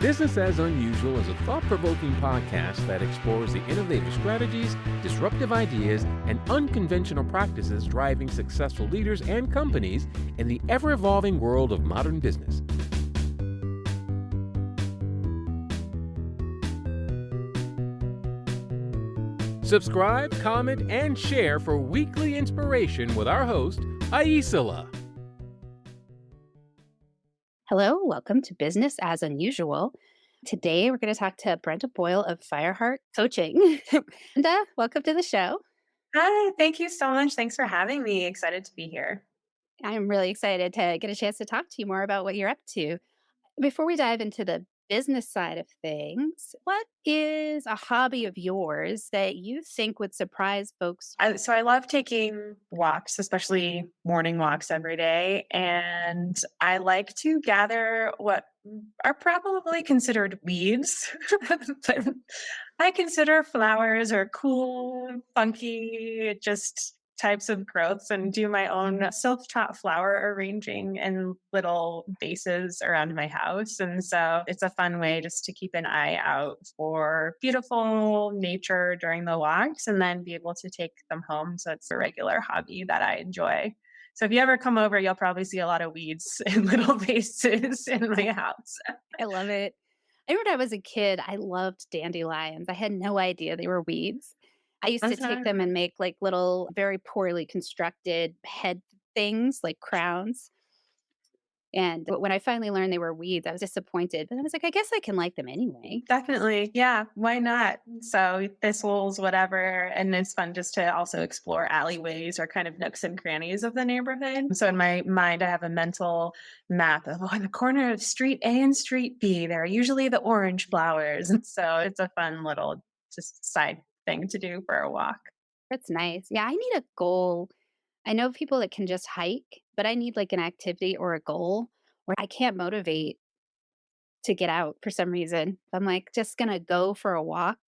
Business as Unusual is a thought-provoking podcast that explores the innovative strategies, disruptive ideas, and unconventional practices driving successful leaders and companies in the ever-evolving world of modern business. Subscribe, comment, and share for weekly inspiration with our host, Aisala. Hello, welcome to Business as Unusual. Today, we're going to talk to Brenda Boyle of Fireheart Coaching. Brenda, welcome to the show. Hi, thank you so much. Thanks for having me. Excited to be here. I'm really excited to get a chance to talk to you more about what you're up to. Before we dive into the business side of things, what is a hobby of yours that you think would surprise folks? So I love taking walks, especially morning walks every day. And I like to gather what are probably considered weeds, but I consider flowers are cool, funky, just types of growths, and do my own self-taught flower arranging in little vases around my house. And so it's a fun way just to keep an eye out for beautiful nature during the walks and then be able to take them home. So it's a regular hobby that I enjoy. So if you ever come over, you'll probably see a lot of weeds in little vases in my house. I love it. I remember when I was a kid, I loved dandelions. I had no idea they were weeds. I used to take them and make like little, very poorly constructed head things, like crowns. And when I finally learned they were weeds, I was disappointed. But I was like, I guess I can like them anyway. Definitely. Yeah. Why not? So thistles, whatever. And it's fun just to also explore alleyways or kind of nooks and crannies of the neighborhood. So in my mind, I have a mental map of, in the corner of street A and street B, there are usually the orange flowers. And so it's a fun little just side thing to do for a walk. That's nice. Yeah, I need a goal. I know people that can just hike, but I need like an activity or a goal where I can't motivate to get out for some reason. I'm like just going to go for a walk.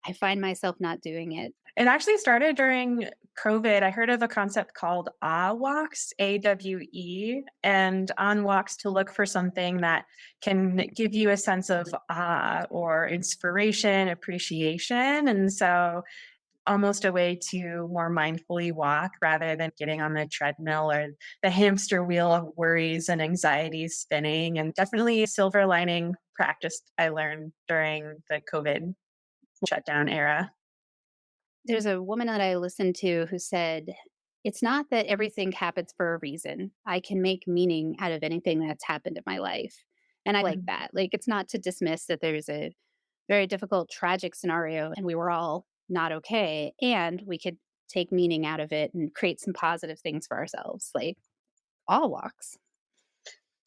I find myself not doing it. It actually started during COVID. I heard of a concept called AWE walks, AWE, and on walks to look for something that can give you a sense of awe or inspiration, appreciation. And so almost a way to more mindfully walk rather than getting on the treadmill or the hamster wheel of worries and anxieties spinning. And definitely a silver lining practice I learned during the COVID shutdown era. There's a woman that I listened to who said, it's not that everything happens for a reason. I can make meaning out of anything that's happened in my life. And I like that. Like, it's not to dismiss that there's a very difficult, tragic scenario and we were all not okay. And we could take meaning out of it and create some positive things for ourselves, like all walks.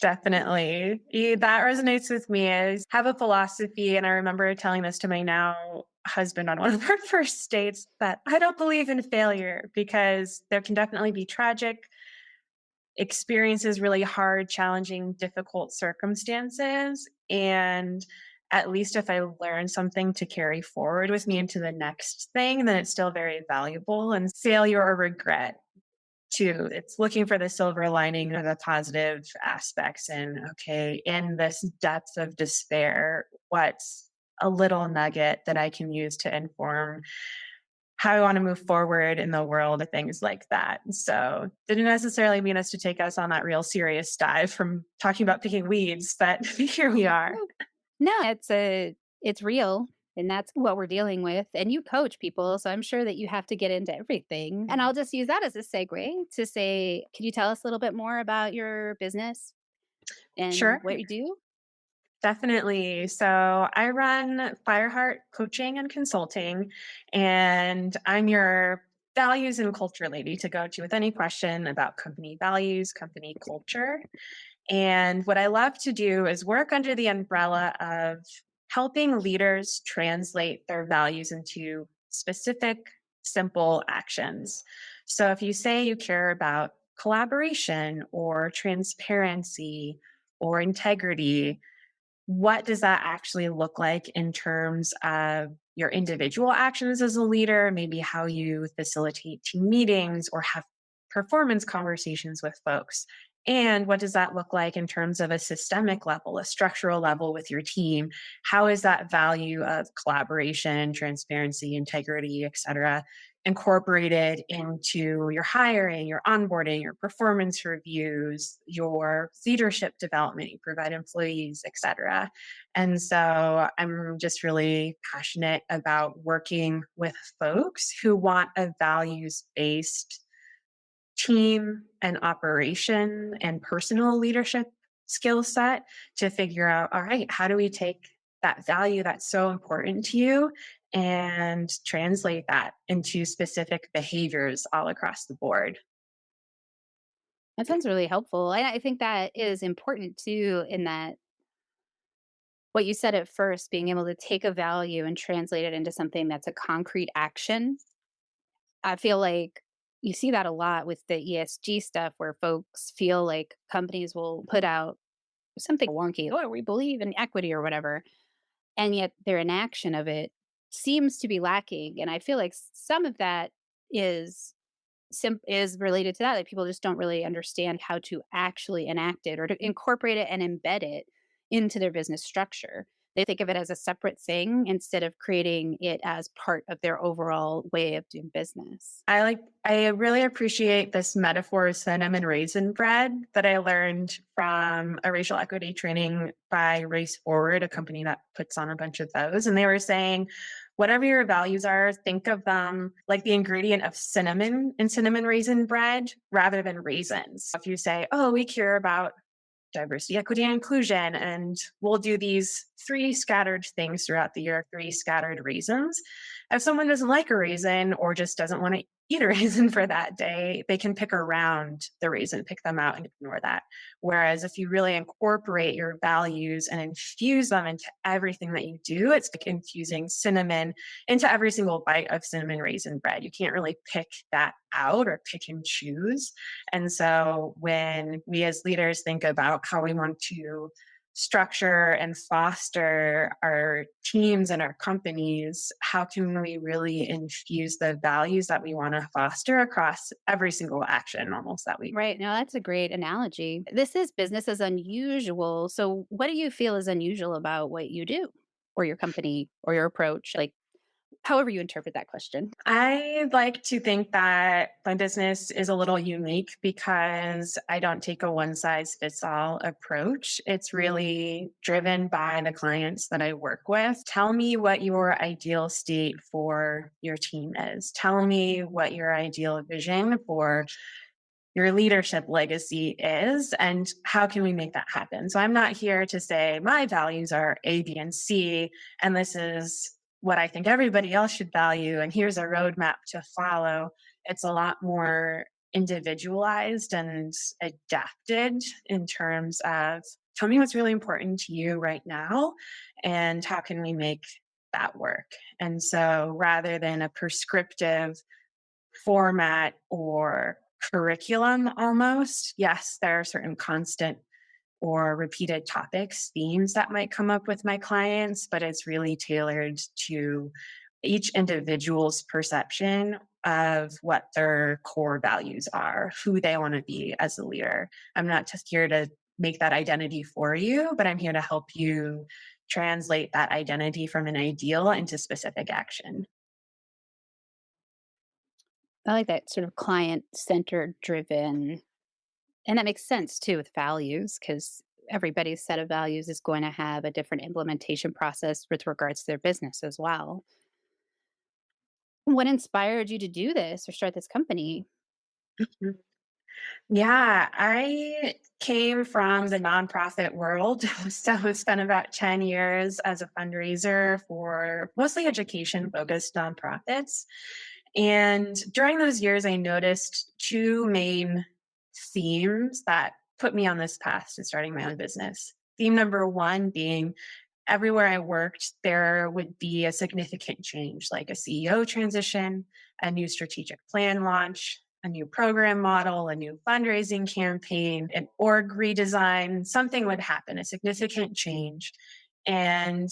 Definitely. That resonates with me. I have a philosophy, and I remember telling this to my now husband on one of our first dates, that I don't believe in failure because there can definitely be tragic experiences, really hard, challenging, difficult circumstances. And at least if I learn something to carry forward with me into the next thing, then it's still very valuable. And failure or regret too. It's looking for the silver lining or the positive aspects. And okay, in this depth of despair, what's a little nugget that I can use to inform how I want to move forward in the world, things like that. So didn't necessarily mean us to take us on that real serious dive from talking about picking weeds, but here we are. No, it's real. And that's what we're dealing with. And you coach people. So I'm sure that you have to get into everything. And I'll just use that as a segue to say, could you tell us a little bit more about your business and Sure. what you do? Definitely. So I run Fireheart Coaching and Consulting, and I'm your values and culture lady to go to with any question about company values, company culture. And what I love to do is work under the umbrella of helping leaders translate their values into specific, simple actions. So if you say you care about collaboration or transparency or integrity, what does that actually look like in terms of your individual actions as a leader, maybe how you facilitate team meetings or have performance conversations with folks? And what does that look like in terms of a systemic level, a structural level with your team? How is that value of collaboration, transparency, integrity, et cetera, incorporated into your hiring, your onboarding, your performance reviews, your leadership development you provide employees, et cetera? And so I'm just really passionate about working with folks who want a values based team and operation and personal leadership skill set to figure out, all right, how do we take that value that's so important to you and translate that into specific behaviors all across the board? That sounds really helpful. I think that is important too, in that what you said at first, being able to take a value and translate it into something that's a concrete action. I feel like you see that a lot with the ESG stuff where folks feel like companies will put out something wonky, oh, we believe in equity or whatever, and yet their inaction of it seems to be lacking. And I feel like some of that is is related to that. Like people just don't really understand how to actually enact it or to incorporate it and embed it into their business structure. They think of it as a separate thing instead of creating it as part of their overall way of doing business. I really appreciate this metaphor of cinnamon raisin bread that I learned from a racial equity training by Race Forward, a company that puts on a bunch of those. And they were saying, whatever your values are, think of them like the ingredient of cinnamon in cinnamon raisin bread rather than raisins. If you say, oh, we care about diversity, equity, and inclusion, and we'll do these three scattered things throughout the year, three scattered raisins. If someone doesn't like a raisin or just doesn't want to eat a raisin for that day, they can pick around the raisin, pick them out and ignore that. Whereas if you really incorporate your values and infuse them into everything that you do, it's like infusing cinnamon into every single bite of cinnamon raisin bread. You can't really pick that out or pick and choose. And so when we as leaders think about how we want to structure and foster our teams and our companies, how can we really infuse the values that we want to foster across every single action almost that we. Right. Now, that's a great analogy. This is business as unusual. So, what do you feel is unusual about what you do or your company or your approach? Like, however you interpret that question. I like to think that my business is a little unique because I don't take a one size fits all approach. It's really driven by the clients that I work with. Tell me what your ideal state for your team is. Tell me what your ideal vision for your leadership legacy is and how can we make that happen. So I'm not here to say my values are A, B, and C, and this is what I think everybody else should value, and here's a roadmap to follow. It's a lot more individualized and adapted in terms of tell me what's really important to you right now and how can we make that work. And so rather than a prescriptive format or curriculum almost. Yes, there are certain constant or repeated topics, themes that might come up with my clients, but it's really tailored to each individual's perception of what their core values are, who they want to be as a leader. I'm not just here to make that identity for you, but I'm here to help you translate that identity from an ideal into specific action. I like that sort of client centered driven. And that makes sense too with values because everybody's set of values is going to have a different implementation process with regards to their business as well. What inspired you to do this or start this company? Mhm. Yeah, I came from the nonprofit world. So I spent about 10 years as a fundraiser for mostly education focused nonprofits. And during those years, I noticed two main themes that put me on this path to starting my own business. Theme number one being everywhere I worked, there would be a significant change, like a CEO transition, a new strategic plan launch, a new program model, a new fundraising campaign, an org redesign, something would happen, a significant change. And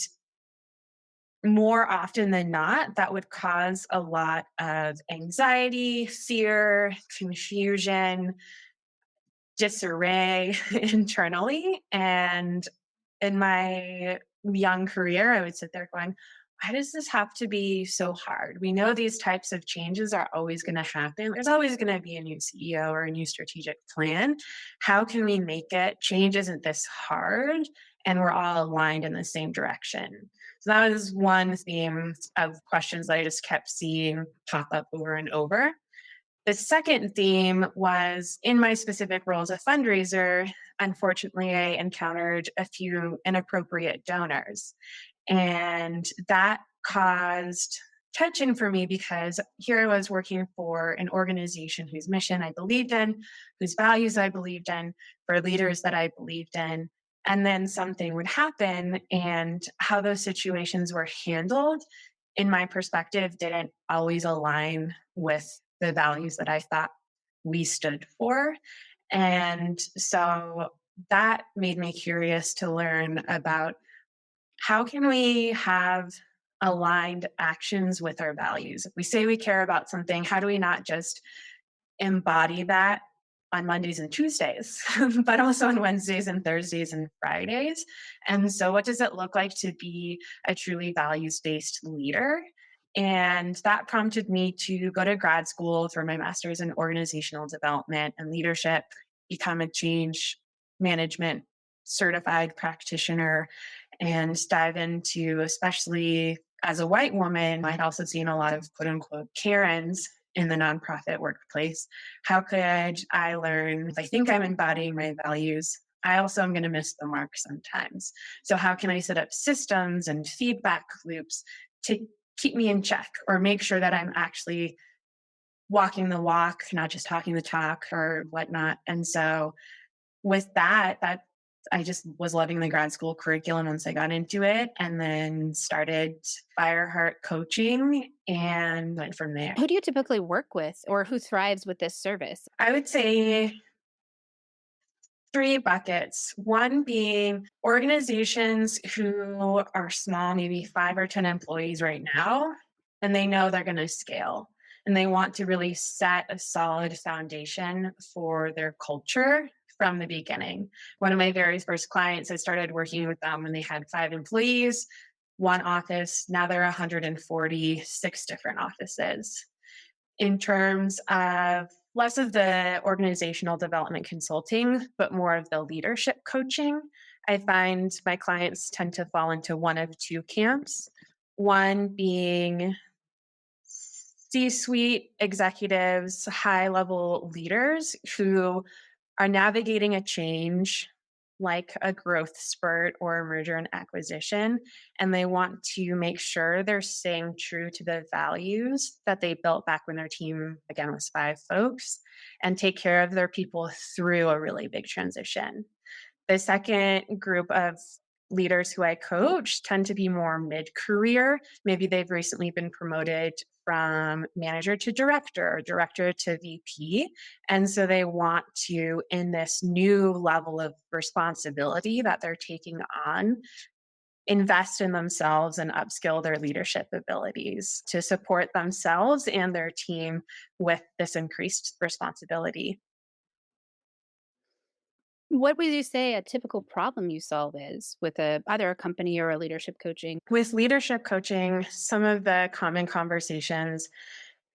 more often than not, that would cause a lot of anxiety, fear, confusion, disarray internally. And in my young career, I would sit there going, why does this have to be so hard? We know these types of changes are always going to happen. There's always going to be a new CEO or a new strategic plan. How can we make it? Change isn't this hard, and we're all aligned in the same direction. So that was one theme of questions that I just kept seeing pop up over and over. The second theme was in my specific role as a fundraiser, unfortunately, I encountered a few inappropriate donors. And that caused tension for me because here I was working for an organization whose mission I believed in, whose values I believed in, for leaders that I believed in. And then something would happen, and how those situations were handled, in my perspective, didn't always align with the values that I thought we stood for. And so that made me curious to learn about how can we have aligned actions with our values. If we say we care about something, how do we not just embody that on Mondays and Tuesdays, but also on Wednesdays and Thursdays and Fridays? And so what does it look like to be a truly values-based leader? And that prompted me to go to grad school for my master's in organizational development and leadership, become a change management certified practitioner, and dive into, especially as a white woman, I'd also seen a lot of quote unquote Karens in the nonprofit workplace. How could I learn? If I think I'm embodying my values, I also am going to miss the mark sometimes. So how can I set up systems and feedback loops to keep me in check, or make sure that I'm actually walking the walk, not just talking the talk or whatnot? And so with that I just was loving the grad school curriculum once I got into it, and then started Fireheart Coaching and went from there. Who do you typically work with, or who thrives with this service? I would say 3 buckets. One being organizations who are small, maybe 5 or 10 employees right now, and they know they're going to scale, and they want to really set a solid foundation for their culture from the beginning. One of my very first clients, I started working with them when they had 5 employees, 1 office. Now they're 146 different offices. In terms of less of the organizational development consulting, but more of the leadership coaching, I find my clients tend to fall into one of 2 camps. One being C-suite executives, high-level leaders who are navigating a change like a growth spurt or a merger and acquisition, and they want to make sure they're staying true to the values that they built back when their team, again, was 5 folks, and take care of their people through a really big transition. The second group of leaders who I coach tend to be more mid-career. Maybe they've recently been promoted from manager to director or director to VP. And so they want to, in this new level of responsibility that they're taking on, invest in themselves and upskill their leadership abilities to support themselves and their team with this increased responsibility. What would you say a typical problem you solve is with either a company or a leadership coaching? With leadership coaching, some of the common conversations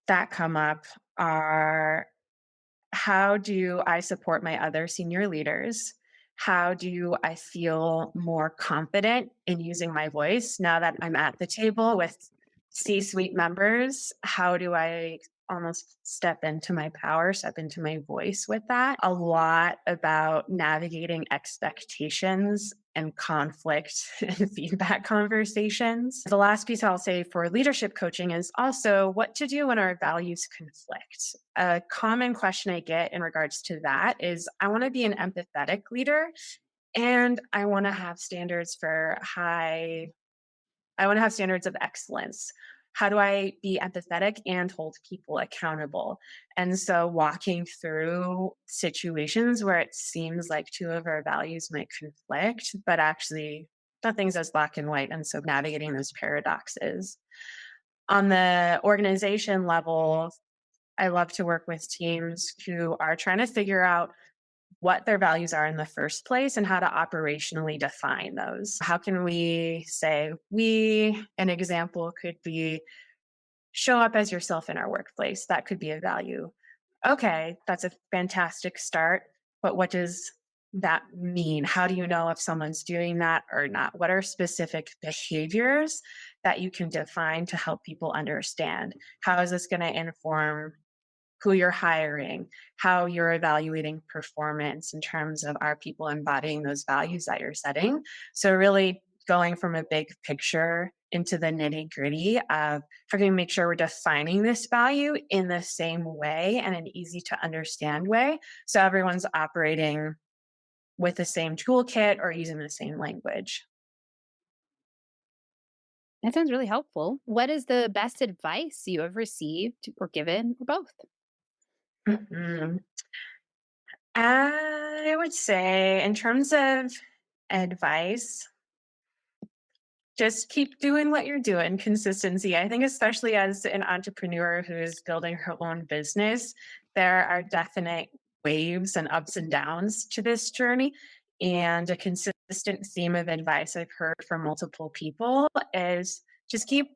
that come up are, how do I support my other senior leaders? How do I feel more confident in using my voice now that I'm at the table with C-suite members? How do I almost step into my power, step into my voice with that? A lot about navigating expectations and conflict and feedback conversations. The last piece I'll say for leadership coaching is also what to do when our values conflict. A common question I get in regards to that is, I want to be an empathetic leader, and I want to have standards of excellence. How do I be empathetic and hold people accountable? And so walking through situations where it seems like 2 of our values might conflict, but actually nothing's as black and white. And so navigating those paradoxes. On the organization level, I love to work with teams who are trying to figure out what their values are in the first place and how to operationally define those. How can we say an example could be show up as yourself in our workplace. That could be a value. Okay, that's a fantastic start. But what does that mean? How do you know if someone's doing that or not? What are specific behaviors that you can define to help people understand? How is this going to inform who you're hiring, how you're evaluating performance in terms of are people embodying those values that you're setting? So, really going from a big picture into the nitty gritty of how can we make sure we're defining this value in the same way and an easy to understand way. So, everyone's operating with the same toolkit or using the same language. That sounds really helpful. What is the best advice you have received or given, or both? Mhm. I would say, in terms of advice, just keep doing what you're doing, consistency. I think, especially as an entrepreneur who is building her own business, there are definite waves and ups and downs to this journey. And a consistent theme of advice I've heard from multiple people is just keep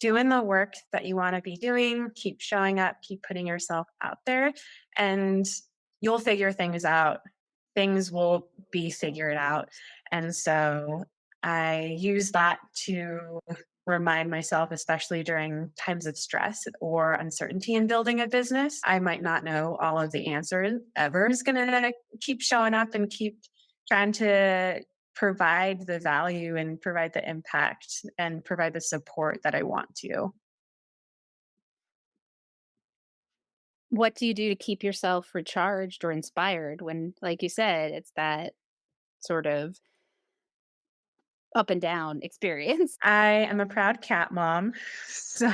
doing the work that you want to be doing, keep showing up, keep putting yourself out there, and you'll figure things out. Things will be figured out. And so I use that to remind myself, especially during times of stress or uncertainty in building a business. I might not know all of the answers ever. I'm just going to keep showing up and keep trying to provide the value and provide the impact and provide the support that I want to. What do you do to keep yourself recharged or inspired when, like you said, it's that sort of up and down experience? I am a proud cat mom. So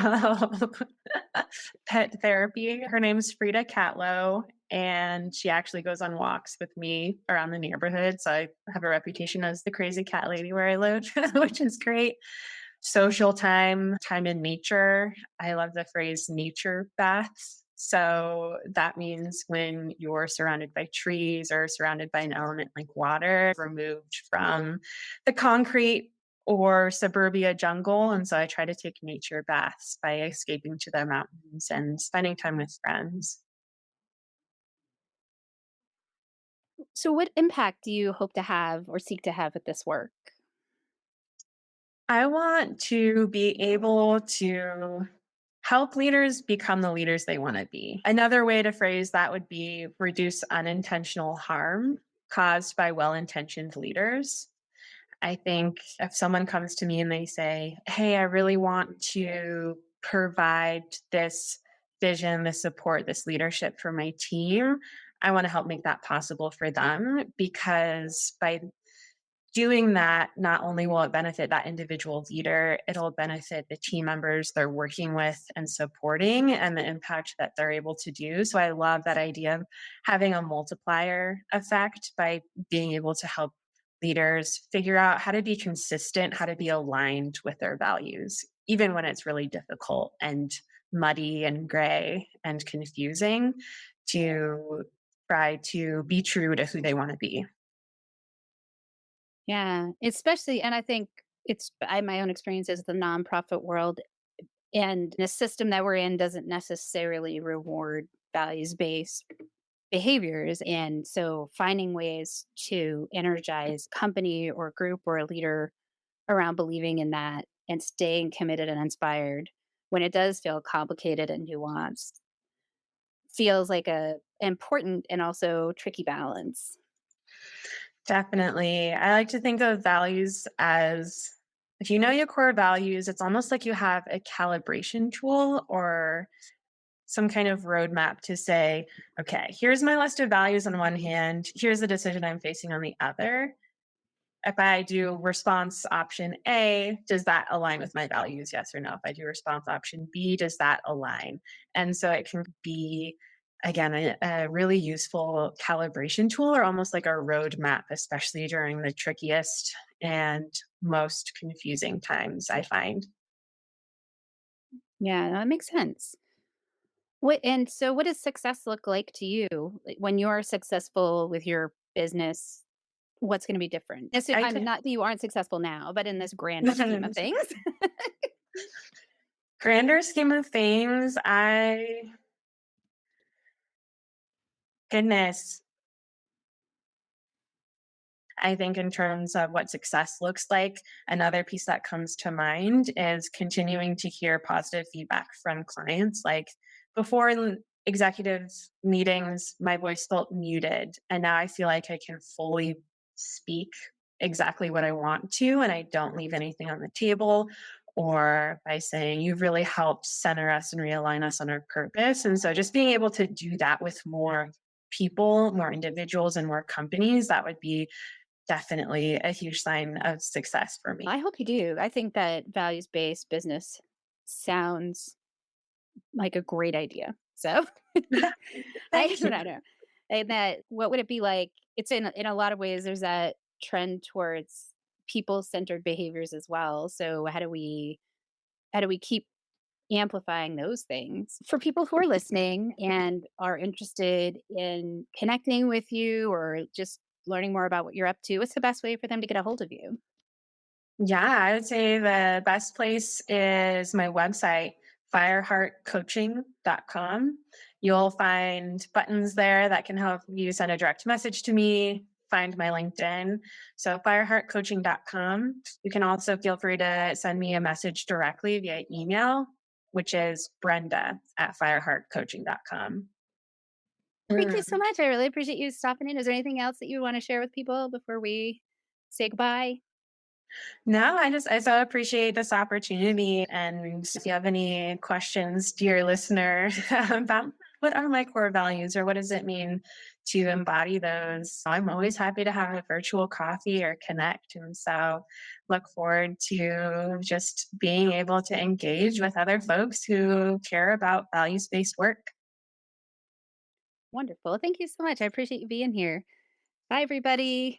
pet therapy. Her name's Frida Catlow, and she actually goes on walks with me around the neighborhood. So I have a reputation as the crazy cat lady where I live, which is great. Social time, time in nature. I love the phrase nature baths. So that means when you're surrounded by trees or surrounded by an element like water, removed from the concrete or suburbia jungle. And so I try to take nature baths by escaping to the mountains and spending time with friends. So, what impact do you hope to have or seek to have with this work? I want to be able to help leaders become the leaders they want to be. Another way to phrase that would be reduce unintentional harm caused by well intentioned leaders. I think if someone comes to me and they say, hey, I really want to provide this vision, this support, this leadership for my team, I want to help make that possible for them because by doing that, not only will it benefit that individual leader, it'll benefit the team members they're working with and supporting and the impact that they're able to do. So I love that idea of having a multiplier effect by being able to help leaders figure out how to be consistent, how to be aligned with their values, even when it's really difficult and muddy and gray and confusing, to try to be true to who they want to be. Yeah, especially, and I think my own experience is the nonprofit world and the system that we're in doesn't necessarily reward values based behaviors. And so finding ways to energize company or group or a leader around believing in that and staying committed and inspired when it does feel complicated and nuanced feels like a important and also tricky balance. Definitely. I like to think of values as if you know your core values, it's almost like you have a calibration tool or some kind of roadmap to say, okay, here's my list of values on one hand, here's the decision I'm facing on the other. If I do response option A, does that align with my values? Yes or no? If I do response option B, does that align? And so it can be, again, a really useful calibration tool or almost like a roadmap, especially during the trickiest and most confusing times, I find. Yeah, that makes sense. What does success look like to you? Like, when you're successful with your business, what's going to be different? I I'm think not that you aren't successful now, but in this grander scheme of things. grander scheme of things, goodness, I think in terms of what success looks like, another piece that comes to mind is continuing to hear positive feedback from clients. Like before executive meetings, my voice felt muted. And now I feel like I can fully speak exactly what I want to, and I don't leave anything on the table. Or by saying, you've really helped center us and realign us on our purpose. And so just being able to do that with more people, more individuals, and more companies, that would be definitely a huge sign of success for me. I hope you do. I think that values-based business sounds like a great idea. So I Thank don't you. know. And that what would it be like? It's in a lot of ways there's that trend towards people-centered behaviors as well. So how do we keep amplifying those things for people who are listening and are interested in connecting with you or just learning more about what you're up to? What's the best way for them to get a hold of you? Yeah, I would say the best place is my website, fireheartcoaching.com. You'll find buttons there that can help you send a direct message to me, find my LinkedIn. So, fireheartcoaching.com. You can also feel free to send me a message directly via email, which is brenda@fireheartcoaching.com. Thank you so much. I really appreciate you stopping in. Is there anything else that you want to share with people before we say goodbye? No, I so appreciate this opportunity. And if you have any questions, dear listener, about what are my core values or what does it mean to embody those, I'm always happy to have a virtual coffee or connect. And so look forward to just being able to engage with other folks who care about values-based work. Wonderful. Thank you so much. I appreciate you being here. Bye, everybody.